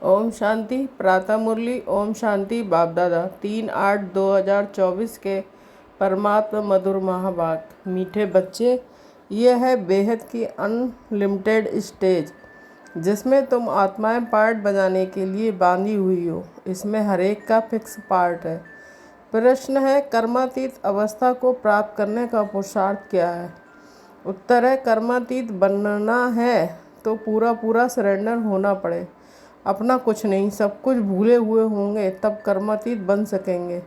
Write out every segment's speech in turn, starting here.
ओम शांति। प्रातः मुरली। ओम शांति। बाप दादा 3/8/2024 के परमात्मा मधुर महावाक। मीठे बच्चे, ये है बेहद की अनलिमिटेड स्टेज जिसमें तुम आत्माएं पार्ट बजाने के लिए बांधी हुई हो। इसमें हर एक का फिक्स पार्ट है। प्रश्न है, कर्मातीत अवस्था को प्राप्त करने का पुरुषार्थ क्या है? उत्तर है, कर्मातीत बनना है तो पूरा पूरा सरेंडर होना पड़े। अपना कुछ नहीं, सब कुछ भूले हुए होंगे तब कर्मातीत बन सकेंगे।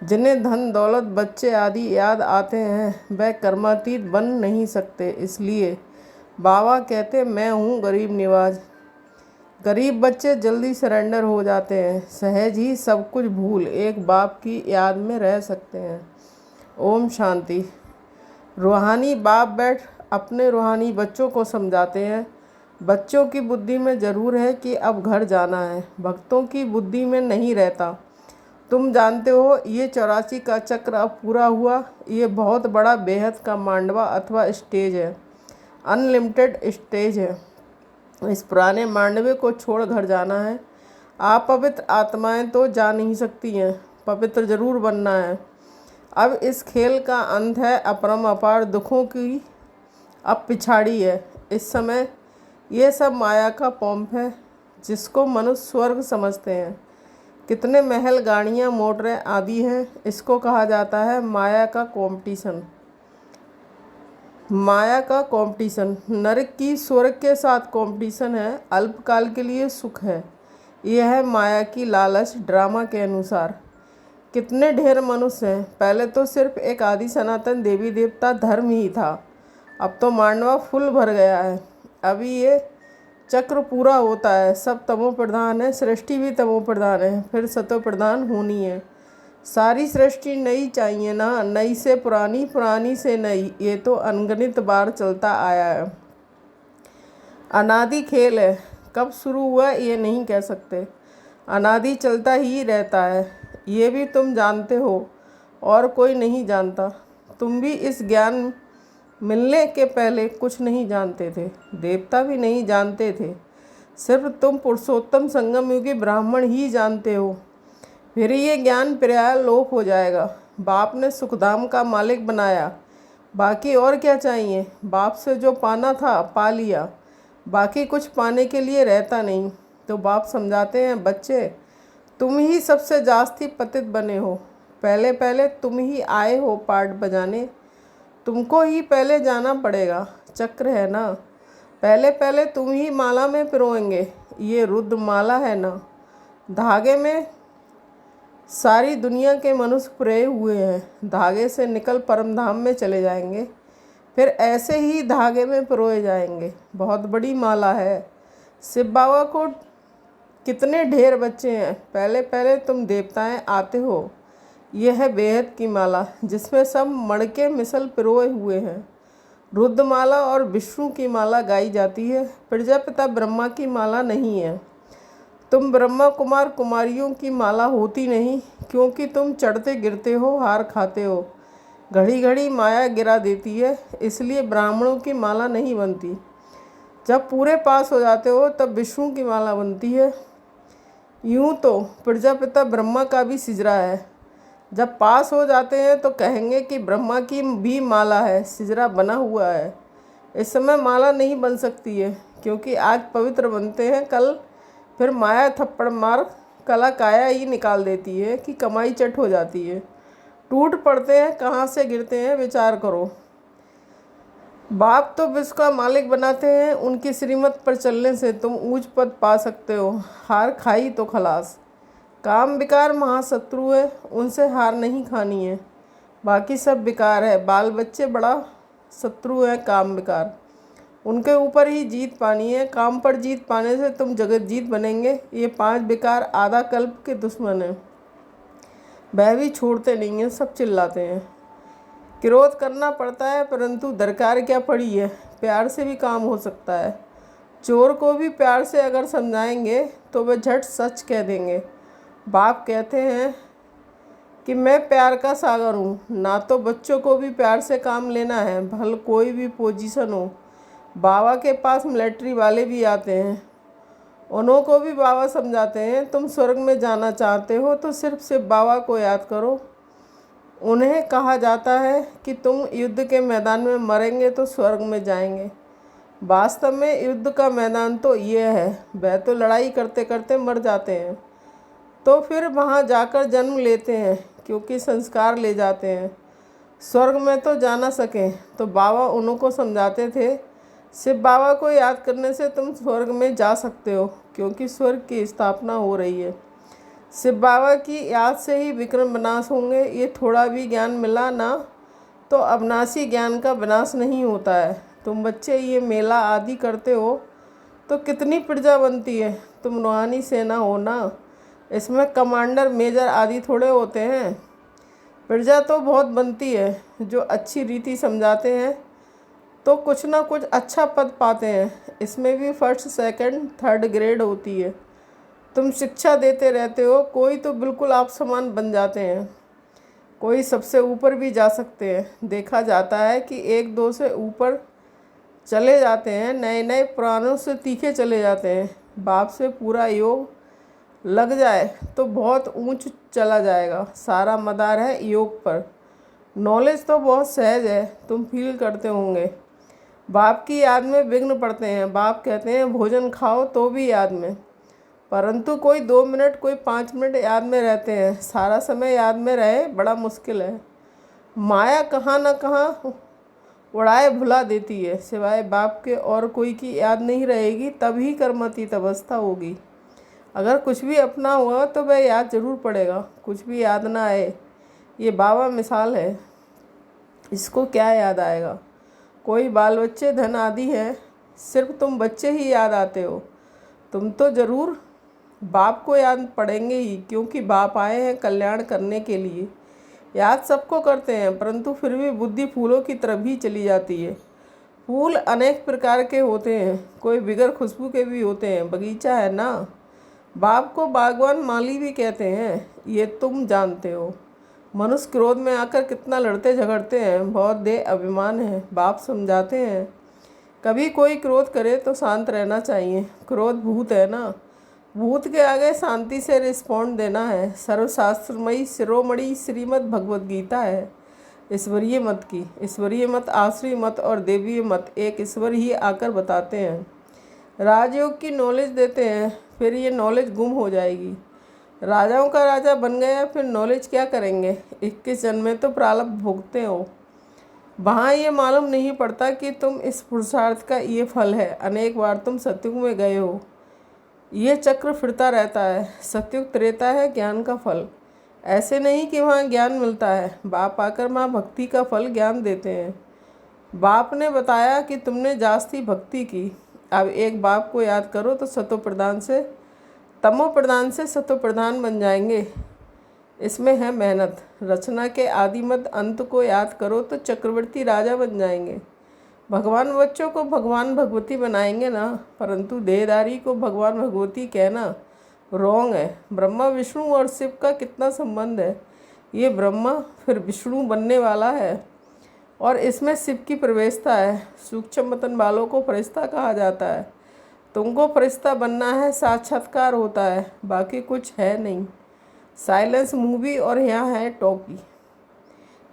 जिन्हें धन दौलत बच्चे आदि याद आते हैं वह कर्मातीत बन नहीं सकते। इसलिए बाबा कहते, मैं हूँ गरीब निवाज। गरीब बच्चे जल्दी सरेंडर हो जाते हैं, सहज ही सब कुछ भूल एक बाप की याद में रह सकते हैं। ओम शांति। रूहानी बाप बैठ अपने रूहानी बच्चों को समझाते हैं। बच्चों की बुद्धि में ज़रूर है कि अब घर जाना है, भक्तों की बुद्धि में नहीं रहता। तुम जानते हो ये 84 का चक्र अब पूरा हुआ। ये बहुत बड़ा बेहद का मांडवा अथवा स्टेज है, अनलिमिटेड स्टेज है। इस पुराने मांडवे को छोड़ घर जाना है। आप पवित्र आत्माएं तो जा नहीं सकती हैं, पवित्र जरूर बनना है। अब इस खेल का अंत है, अपरम अपार दुखों की अब पिछाड़ी है। इस समय ये सब माया का पॉम्प है जिसको मनुष्य स्वर्ग समझते हैं। कितने महल, गाड़ियाँ, मोटरें आदि हैं। इसको कहा जाता है माया का कंपटीशन। माया का कंपटीशन नरक की स्वर्ग के साथ कंपटीशन है। अल्पकाल के लिए सुख है। यह है माया की लालच ड्रामा के अनुसार। कितने ढेर मनुष्य हैं। पहले तो सिर्फ एक आदि सनातन देवी देवता धर्म ही था, अब तो मांडवा फुल भर गया है। अभी ये चक्र पूरा होता है। सब तमो प्रधान है, सृष्टि भी तमो प्रधान है, फिर सतो प्रधान होनी है। सारी सृष्टि नई चाहिए ना, नई से पुरानी, पुरानी से नई। ये तो अनगिनत बार चलता आया है। अनादि खेल है, कब शुरू हुआ ये नहीं कह सकते। अनादि चलता ही रहता है, ये भी तुम जानते हो और कोई नहीं जानता। तुम भी इस ज्ञान मिलने के पहले कुछ नहीं जानते थे, देवता भी नहीं जानते थे। सिर्फ तुम पुरुषोत्तम संगम युगी ब्राह्मण ही जानते हो। फिर ये ज्ञान प्राय लोप हो जाएगा। बाप ने सुखधाम का मालिक बनाया, बाकी और क्या चाहिए। बाप से जो पाना था पा लिया, बाकी कुछ पाने के लिए रहता नहीं। तो बाप समझाते हैं, बच्चे तुम ही सबसे जास्ती पतित बने हो। पहले पहले तुम ही आए हो पार्ट बजाने, तुमको ही पहले जाना पड़ेगा। चक्र है ना, पहले पहले तुम ही माला में पिरोएंगे। ये रुद्र माला है ना, धागे में सारी दुनिया के मनुष्य पिरोए हुए हैं। धागे से निकल परम धाम में चले जाएंगे, फिर ऐसे ही धागे में पिरोए जाएंगे। बहुत बड़ी माला है। शिव बाबा को कितने ढेर बच्चे हैं। पहले पहले तुम देवताएं आते हो। यह है बेहद की माला जिसमें सब मड़के मिसल पिरोए हुए हैं। रुद्रमाला और विष्णु की माला गाई जाती है। प्रजापिता ब्रह्मा की माला नहीं है। तुम ब्रह्मा कुमार कुमारियों की माला होती नहीं, क्योंकि तुम चढ़ते गिरते हो, हार खाते हो। घड़ी घड़ी माया गिरा देती है, इसलिए ब्राह्मणों की माला नहीं बनती। जब पूरे पास हो जाते हो तब विष्णु की माला बनती है। यूँ तो प्रजापिता ब्रह्मा का भी सिजरा है। जब पास हो जाते हैं तो कहेंगे कि ब्रह्मा की भी माला है, सिजरा बना हुआ है। इस समय माला नहीं बन सकती है, क्योंकि आज पवित्र बनते हैं, कल फिर माया थप्पड़ मार कला काया ही निकाल देती है कि कमाई चट हो जाती है। टूट पड़ते हैं, कहाँ से गिरते हैं विचार करो। बाप तो विश्व का मालिक बनाते हैं, उनकी श्रीमत पर चलने से तुम ऊंच पद पा सकते हो। हार खाई तो खलास। काम विकार महाशत्रु है, उनसे हार नहीं खानी है। बाकी सब विकार है। बाल बच्चे बड़ा शत्रु है काम विकार, उनके ऊपर ही जीत पानी है। काम पर जीत पाने से तुम जगत जीत बनेंगे। ये 5 विकार आधा कल्प के दुश्मन हैं, वह भी छोड़ते नहीं हैं, सब चिल्लाते हैं। क्रोध करना पड़ता है, परंतु दरकार क्या पड़ी है, प्यार से भी काम हो सकता है। चोर को भी प्यार से अगर समझाएंगे तो वह झट सच कह देंगे। बाप कहते हैं कि मैं प्यार का सागर हूँ। ना तो बच्चों को भी प्यार से काम लेना है, भले कोई भी पोजीशन हो। बाबा के पास मिलिट्री वाले भी आते हैं, उन्हों को भी बाबा समझाते हैं, तुम स्वर्ग में जाना चाहते हो तो सिर्फ बाबा को याद करो। उन्हें कहा जाता है कि तुम युद्ध के मैदान में मरेंगे तो स्वर्ग में जाएंगे। वास्तव में युद्ध का मैदान तो ये है, वह तो लड़ाई करते करते मर जाते हैं, तो फिर वहाँ जाकर जन्म लेते हैं क्योंकि संस्कार ले जाते हैं। स्वर्ग में तो जा ना सकें तो बाबा उन्हों को समझाते थे, सिर्फ बाबा को याद करने से तुम स्वर्ग में जा सकते हो क्योंकि स्वर्ग की स्थापना हो रही है। शिव बाबा की याद से ही विक्रम विनाश होंगे। ये थोड़ा भी ज्ञान मिला ना तो अविनाशी ज्ञान का विनाश नहीं होता है। तुम बच्चे ये मेला आदि करते हो तो कितनी प्रजा बनती है। तुम रूहानी सेना हो ना, इसमें कमांडर मेजर आदि थोड़े होते हैं। प्रजा तो बहुत बनती है, जो अच्छी रीति समझाते हैं तो कुछ ना कुछ अच्छा पद पाते हैं। इसमें भी फर्स्ट सेकंड थर्ड ग्रेड होती है। तुम शिक्षा देते रहते हो, कोई तो बिल्कुल आप समान बन जाते हैं, कोई सबसे ऊपर भी जा सकते हैं। देखा जाता है कि एक दो से ऊपर चले जाते हैं, नए नए पुरानों से तीखे चले जाते हैं। बाप से पूरा योग लग जाए तो बहुत ऊंच चला जाएगा। सारा मदार है योग पर। नॉलेज तो बहुत सहज है, तुम फील करते होंगे। बाप की याद में विघ्न पड़ते हैं। बाप कहते हैं भोजन खाओ तो भी याद में, परंतु कोई 2 मिनट कोई 5 मिनट याद में रहते हैं। सारा समय याद में रहे बड़ा मुश्किल है। माया कहाँ न कहाँ उड़ाए भुला देती है। सिवाय बाप के और कोई की याद नहीं रहेगी, तभी कर्मातीत अवस्था होगी। अगर कुछ भी अपना हुआ तो वह याद जरूर पड़ेगा। कुछ भी याद ना आए, ये बाबा मिसाल है, इसको क्या याद आएगा। कोई बाल बच्चे धन आदि हैं, सिर्फ तुम बच्चे ही याद आते हो। तुम तो ज़रूर बाप को याद पड़ेंगे ही, क्योंकि बाप आए हैं कल्याण करने के लिए। याद सबको करते हैं, परंतु फिर भी बुद्धि फूलों की तरफ ही चली जाती है। फूल अनेक प्रकार के होते हैं, कोई बिगर खुशबू के भी होते हैं। बगीचा है ना, बाप को बागवान माली भी कहते हैं, ये तुम जानते हो। मनुष्य क्रोध में आकर कितना लड़ते झगड़ते हैं, बहुत देह अभिमान है। बाप समझाते हैं कभी कोई क्रोध करे तो शांत रहना चाहिए। क्रोध भूत है ना, भूत के आगे शांति से रिस्पॉन्ड देना है। सर्वशास्त्रमयी शिरोमणि श्रीमद् भगवद गीता है ईश्वरीय मत की। ईश्वरीय मत, आश्रय मत और देवीय मत एक ईश्वर ही आकर बताते हैं। राजयोग की नॉलेज देते हैं, फिर ये नॉलेज गुम हो जाएगी। राजाओं का राजा बन गया, फिर नॉलेज क्या करेंगे। 21 जन्म में तो प्रारब्ध भोगते हो। वहाँ ये मालूम नहीं पड़ता कि तुम इस पुरुषार्थ का ये फल है। अनेक बार तुम सतयुग में गए हो, ये चक्र फिरता रहता है। सतयुग त्रेता है ज्ञान का फल। ऐसे नहीं कि वहाँ ज्ञान मिलता है। बाप आकर माँ भक्ति का फल ज्ञान देते हैं। बाप ने बताया कि तुमने जास्ती भक्ति की, अब एक बाप को याद करो तो सतो प्रधान से तमो प्रधान से सतो प्रधान बन जाएंगे। इसमें है मेहनत। रचना के आदिमत अंत को याद करो तो चक्रवर्ती राजा बन जाएंगे। भगवान बच्चों को भगवान भगवती बनाएंगे ना, परंतु देहदारी को भगवान भगवती कहना रॉन्ग है। ब्रह्मा विष्णु और शिव का कितना संबंध है। ये ब्रह्मा फिर विष्णु बनने वाला है और इसमें शिव की प्रवेशता है। सूक्ष्म मतन वालों को फरिश्ता कहा जाता है। तुमको फरिश्ता बनना है, साक्षात्कार होता है, बाकी कुछ है नहीं। साइलेंस मूवी और यहाँ है टॉकी,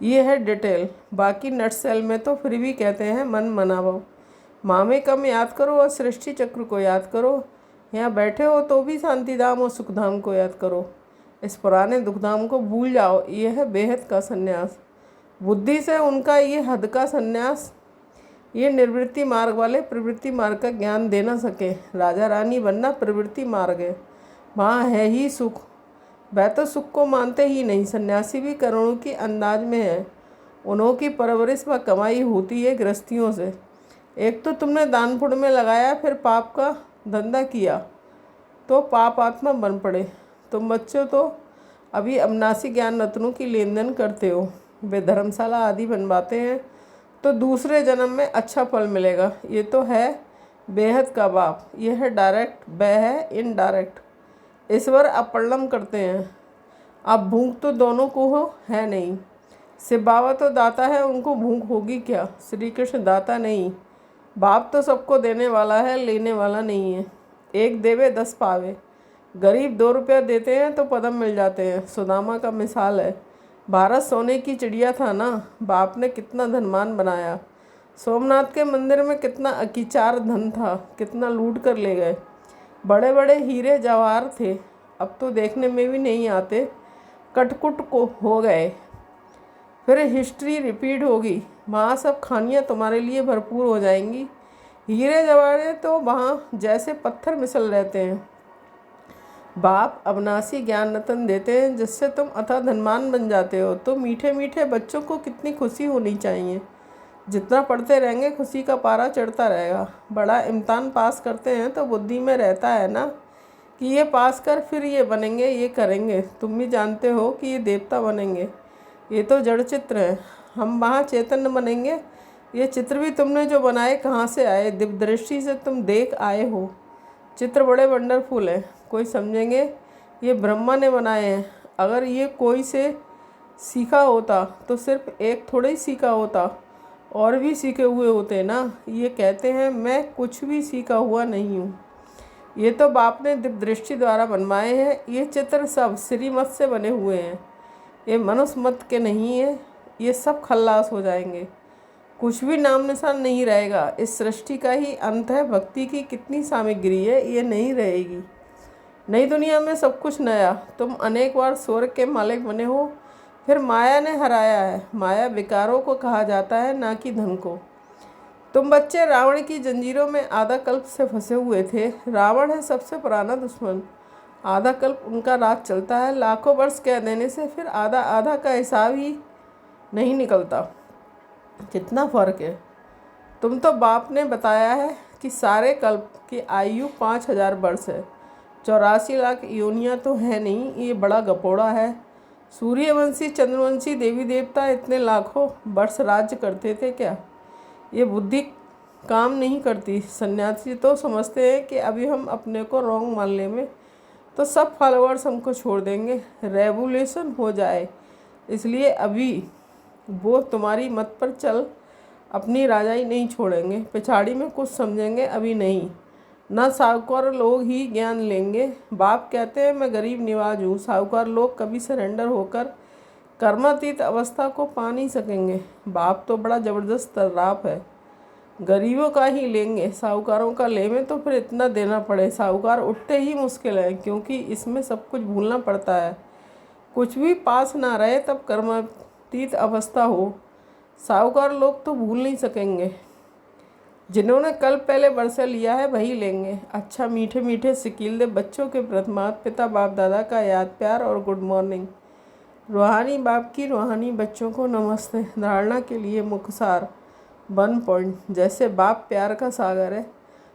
ये है डिटेल। बाकी नट सेल में तो फिर भी कहते हैं मन मनाओ। मामे कम याद करो और सृष्टि चक्र को याद करो। यहाँ बैठे हो तो भी शांतिधाम और सुखधाम को याद करो। इस पुराने दुखधाम को भूल जाओ। ये है बेहद का संन्यास। बुद्धि से उनका ये हद का संन्यास। ये निवृत्ति मार्ग वाले प्रवृत्ति मार्ग का ज्ञान दे ना सके। राजा रानी बनना प्रवृत्ति मार्ग है, वहाँ है ही सुख। वह तो सुख को मानते ही नहीं। सन्यासी भी करोड़ों की अंदाज में है। उन्हों की परवरिश व कमाई होती है गृहस्थियों से। एक तो तुमने दान पुण्य में लगाया, फिर पाप का धंधा किया तो पाप आत्मा बन पड़े। तुम बच्चों तो अभी अविनाशी ज्ञान रत्नों की लेन देन करते हो। वे धर्मशाला आदि बनवाते हैं तो दूसरे जन्म में अच्छा फल मिलेगा। ये तो है बेहद का बाप। यह है डायरेक्ट, वह है इनडायरेक्ट। ईश्वर अपवर्णन करते हैं। अब भूख तो दोनों को हो है नहीं। शिव बाबा तो दाता है, उनको भूख होगी क्या। श्री कृष्ण दाता नहीं, बाप तो सबको देने वाला है, लेने वाला नहीं है। एक देवे 10 पावे। गरीब 2 रुपया देते हैं तो पदम मिल जाते हैं। सुदामा का मिसाल है। भारत सोने की चिड़िया था ना, बाप ने कितना धनवान बनाया। सोमनाथ के मंदिर में कितना अकीचार धन था, कितना लूट कर ले गए। बड़े बड़े हीरे जवाहर थे, अब तो देखने में भी नहीं आते, कटकुट को हो गए। फिर हिस्ट्री रिपीट होगी, वहाँ सब खानियाँ तुम्हारे लिए भरपूर हो जाएंगी। हीरे जवाहर तो वहाँ जैसे पत्थर मिसल रहते हैं। बाप अविनाशी ज्ञान रतन देते हैं जिससे तुम अथाह धनवान बन जाते हो। तो मीठे मीठे बच्चों को कितनी खुशी होनी चाहिए। जितना पढ़ते रहेंगे खुशी का पारा चढ़ता रहेगा। बड़ा इम्तिहान पास करते हैं तो बुद्धि में रहता है ना कि ये पास कर फिर ये बनेंगे, ये करेंगे। तुम भी जानते हो कि ये देवता बनेंगे। ये तो जड़ चित्र है, हम वहाँ चैतन्य बनेंगे। ये चित्र भी तुमने जो बनाए कहाँ से आए? दिव्य दृष्टि से तुम देख आए हो। चित्र बड़े वंडरफुल हैं। कोई समझेंगे ये ब्रह्मा ने बनाए हैं। अगर ये कोई से सीखा होता तो सिर्फ एक थोड़ा ही सीखा होता, और भी सीखे हुए होते ना। ये कहते हैं मैं कुछ भी सीखा हुआ नहीं हूँ। ये तो बाप ने दिव्य दृष्टि द्वारा बनवाए हैं। ये चित्र सब श्रीमत से बने हुए हैं, ये मनुष्य मत के नहीं है। ये सब खल्लास हो जाएंगे, कुछ भी नाम निशान नहीं रहेगा। इस सृष्टि का ही अंत है। भक्ति की कितनी सामग्री है, ये नहीं रहेगी। नई दुनिया में सब कुछ नया। तुम अनेक बार स्वर्ग के मालिक बने हो, फिर माया ने हराया है। माया विकारों को कहा जाता है, ना कि धन को। तुम बच्चे रावण की जंजीरों में आधा कल्प से फंसे हुए थे। रावण है सबसे पुराना दुश्मन। आधा कल्प उनका राज चलता है। लाखों वर्ष कह देने से फिर आधा आधा का हिसाब ही नहीं निकलता। कितना फ़र्क है। तुम तो बाप ने बताया है कि सारे कल्प की आयु 5000 वर्ष है। 84 लाख योनियाँ तो है नहीं, ये बड़ा गपोड़ा है। सूर्यवंशी चंद्रवंशी देवी देवता इतने लाखों वर्ष राज्य करते थे क्या? ये बुद्धि काम नहीं करती। सन्यासी तो समझते हैं कि अभी हम अपने को रॉन्ग मानने में तो सब फॉलोअर्स हमको छोड़ देंगे, रेवोल्यूशन हो जाए। इसलिए अभी वो तुम्हारी मत पर चल अपनी राजाई नहीं छोड़ेंगे। पिछाड़ी में कुछ समझेंगे, अभी नहीं। ना साहूकार लोग ही ज्ञान लेंगे। बाप कहते हैं मैं गरीब निवाज हूँ। साहूकार लोग कभी सरेंडर होकर कर्मातीत अवस्था को पा नहीं सकेंगे। बाप तो बड़ा ज़बरदस्त तर्राप है। गरीबों का ही लेंगे, साहूकारों का लेवें तो फिर इतना देना पड़े। साहूकार उठते ही मुश्किल है, क्योंकि इसमें सब कुछ भूलना पड़ता है। कुछ भी पास ना रहे तब कर्मातीत अवस्था हो। साहूकार लोग तो भूल नहीं सकेंगे। जिन्होंने कल पहले वर्षा लिया है वही लेंगे। अच्छा, मीठे मीठे सिकील बच्चों के प्रति माता पिता बाप दादा का याद प्यार और गुड मॉर्निंग। रूहानी बाप की रूहानी बच्चों को नमस्ते। धारणा के लिए मुखसार 1 पॉइंट। जैसे बाप प्यार का सागर है,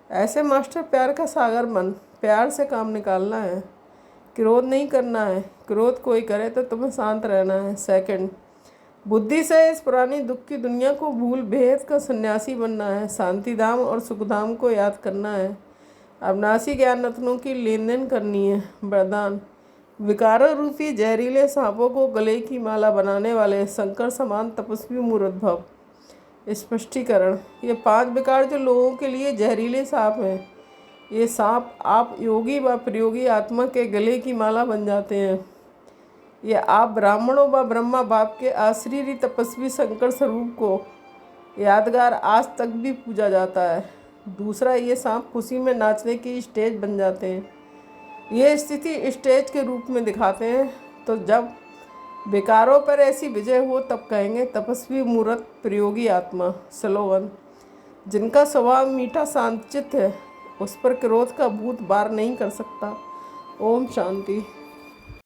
ऐसे मास्टर प्यार का सागर बन। प्यार से काम निकालना है, क्रोध नहीं करना है। क्रोध कोई करे तो तुम्हें शांत रहना है। सेकंड, बुद्धि से इस पुरानी दुख की दुनिया को भूल भेद का सन्यासी बनना है। शांति धाम और सुखधाम को याद करना है। अविनाशी ज्ञान रत्नों की लेन देन करनी है। वरदान, विकारों रूपी जहरीले सांपों को गले की माला बनाने वाले शंकर समान तपस्वी मूर्तभव। स्पष्टीकरण, ये 5 विकार जो लोगों के लिए जहरीले सांप हैं, ये सांप आप योगी व प्रयोगी आत्मा के गले की माला बन जाते हैं। ये आप ब्राह्मणों व ब्रह्मा बाप के आश्रयी तपस्वी शंकर स्वरूप को यादगार आज तक भी पूजा जाता है। दूसरा, ये सांप खुशी में नाचने की स्टेज बन जाते हैं। ये स्थिति स्टेज के रूप में दिखाते हैं। तो जब विकारों पर ऐसी विजय हो तब कहेंगे तपस्वी मूर्त प्रयोगी आत्मा। स्लोगन, जिनका स्वभाव मीठा शांतचित्त है, उस पर क्रोध का भूत वार नहीं कर सकता। ओम शांति।